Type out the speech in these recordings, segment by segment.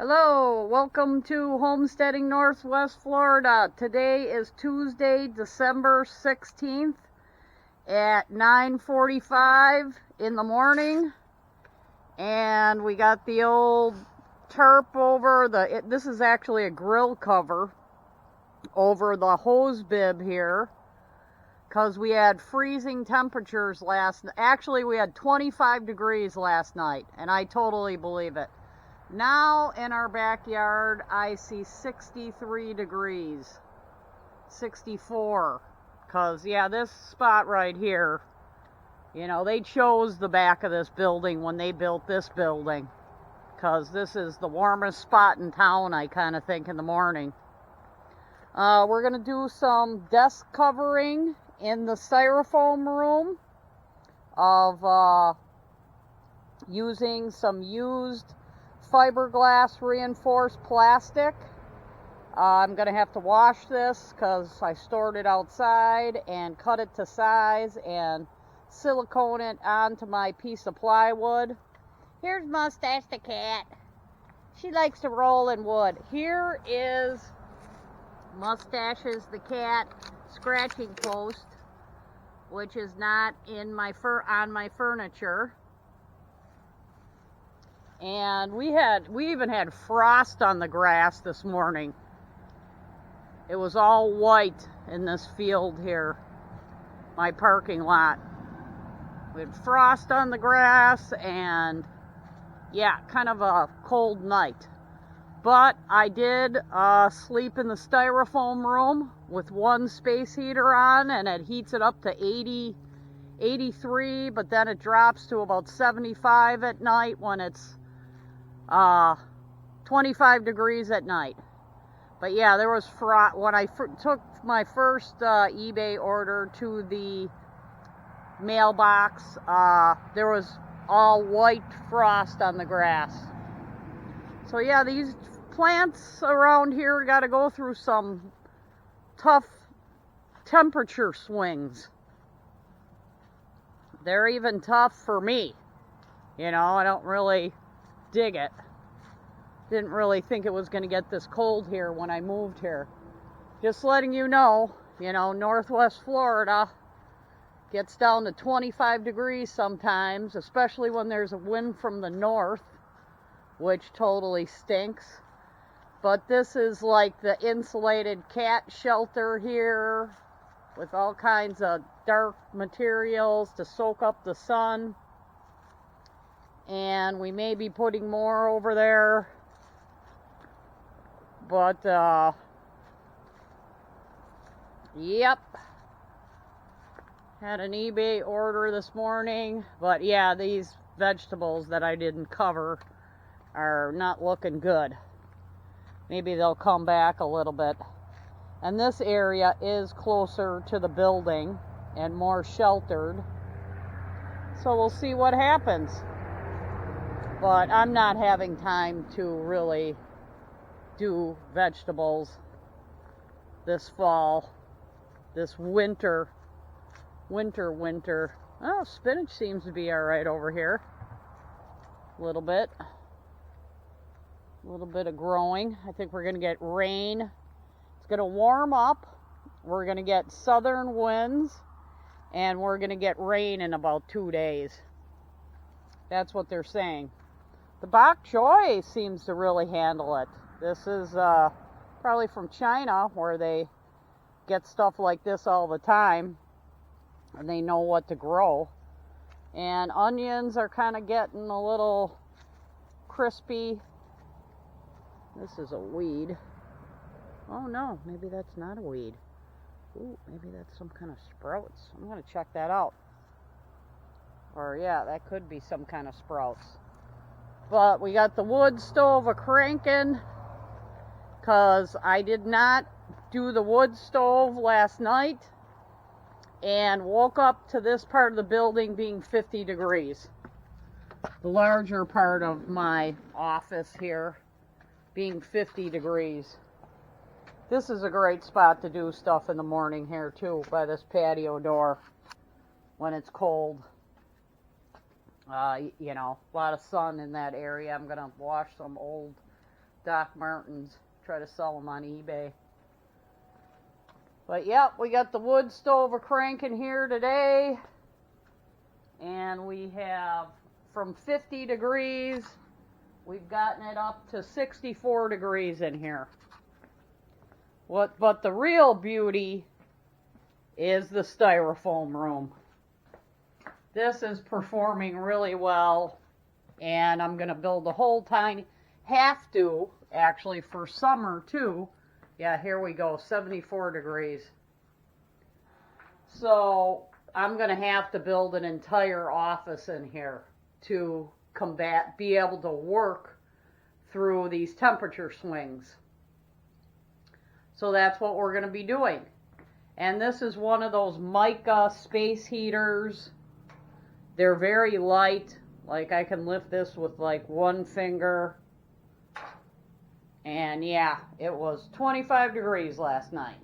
Hello, welcome to Homesteading Northwest Florida. Today is Tuesday, December 16th at 9:45 in the morning. And we got the old tarp over this is actually a grill cover over the hose bib here because we had freezing temperatures actually we had 25 degrees last night, and I totally believe it. Now in our backyard, I see 63 degrees, 64, because yeah, this spot right here, they chose the back of this building when they built this building, because this is the warmest spot in town, I kind of think, in the morning. We're going to do some desk covering in the Styrofoam room of using some used fiberglass reinforced plastic. I'm going to have to wash this because I stored it outside and cut it to size and silicone it onto my piece of plywood. Here's Mustache the cat. She likes to roll in wood. Here is Mustache's the cat scratching post, which is not in on my furniture. And we even had frost on the grass this morning. It was all white in this field here, my parking lot. We had frost on the grass and yeah, kind of a cold night. But I did sleep in the Styrofoam room with one space heater on, and it heats it up to 80, 83, but then it drops to about 75 at night when it's 25 degrees at night. But yeah, there was frost. When I took my first eBay order to the mailbox, there was all white frost on the grass. So yeah, these plants around here got to go through some tough temperature swings. They're even tough for me. I don't really dig it. Didn't really think it was going to get this cold here when I moved here. Just letting you know, Northwest Florida gets down to 25 degrees sometimes, especially when there's a wind from the north, which totally stinks. But this is like the insulated cat shelter here with all kinds of dark materials to soak up the sun. And we may be putting more over there. But, yep. Had an eBay order this morning. But yeah, these vegetables that I didn't cover are not looking good. Maybe they'll come back a little bit. And this area is closer to the building and more sheltered. So we'll see what happens. But I'm not having time to really do vegetables this fall, this winter. Oh, spinach seems to be all right over here. A little bit of growing. I think we're going to get rain. It's going to warm up. We're going to get southern winds, and we're going to get rain in about 2 days. That's what they're saying. The bok choy seems to really handle it. This is probably from China, where they get stuff like this all the time, and they know what to grow. And onions are kind of getting a little crispy. This is a weed. Oh no, maybe that's not a weed. Ooh, maybe that's some kind of sprouts. I'm going to check that out. Or yeah, that could be some kind of sprouts. But we got the wood stove a-cranking, because I did not do the wood stove last night and woke up to this part of the building being 50 degrees. The larger part of my office here being 50 degrees. This is a great spot to do stuff in the morning here too, by this patio door when it's cold. A lot of sun in that area. I'm going to wash some old Doc Martens. Try to sell them on eBay. But yep, we got the wood stove a-cranking here today. And we have from 50 degrees, we've gotten it up to 64 degrees in here. But the real beauty is the Styrofoam room. This is performing really well, and I'm going to build a whole tiny, have to, actually, for summer too. Yeah, here we go, 74 degrees. So I'm going to have to build an entire office in here to be able to work through these temperature swings. So that's what we're going to be doing. And this is one of those mica space heaters. They're very light. Like I can lift this with like one finger. And yeah, it was 25 degrees last night.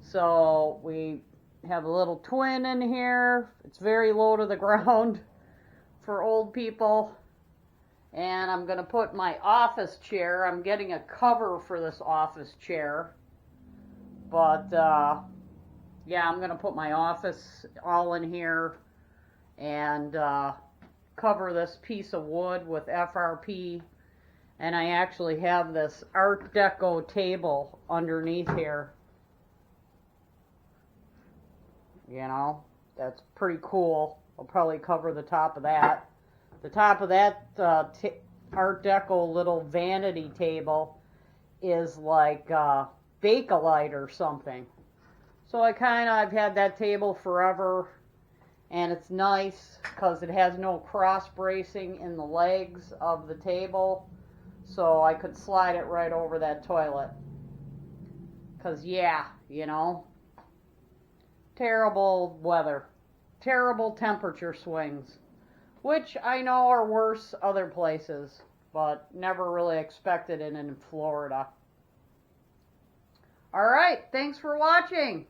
So we have a little twin in here. It's very low to the ground for old people. And I'm going to put my office chair. I'm getting a cover for this office chair. But yeah, I'm going to put my office all in here and cover this piece of wood with FRP. And I actually have this Art Deco table underneath here. You know, that's pretty cool. I'll probably cover the top of that. The top of that Art Deco little vanity table is like Bakelite or something. So I've had that table forever, and it's nice because it has no cross bracing in the legs of the table, so I could slide it right over that toilet. Because yeah, you know, terrible weather, terrible temperature swings, which I know are worse other places, but never really expected it in Florida. All right, thanks for watching.